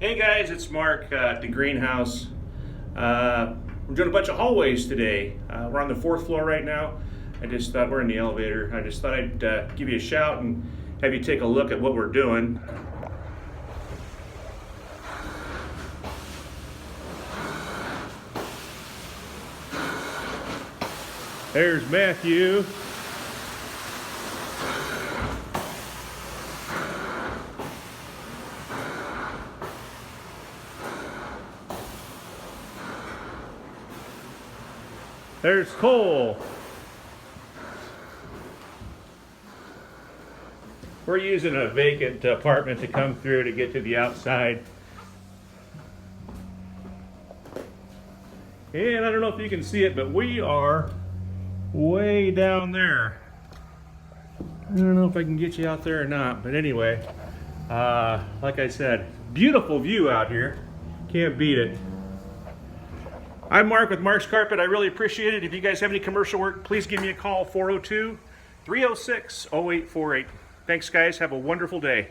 Hey guys, it's Mark at the greenhouse. We're doing a bunch of hallways today. We're on the 4th floor right now. I just thought we're in the elevator. I just thought I'd give you a shout and have you take a look at what we're doing. There's Matthew. There's Cole. We're using a vacant apartment to come through to get to the outside. And I don't know if you can see it, but we are way down there. I don't know if I can get you out there or not, but anyway, like I said, beautiful view out here. Can't beat it. I'm Mark with Mark's Carpet. I really appreciate it. If you guys have any commercial work, please give me a call, 402-306-0848. Thanks, guys. Have a wonderful day.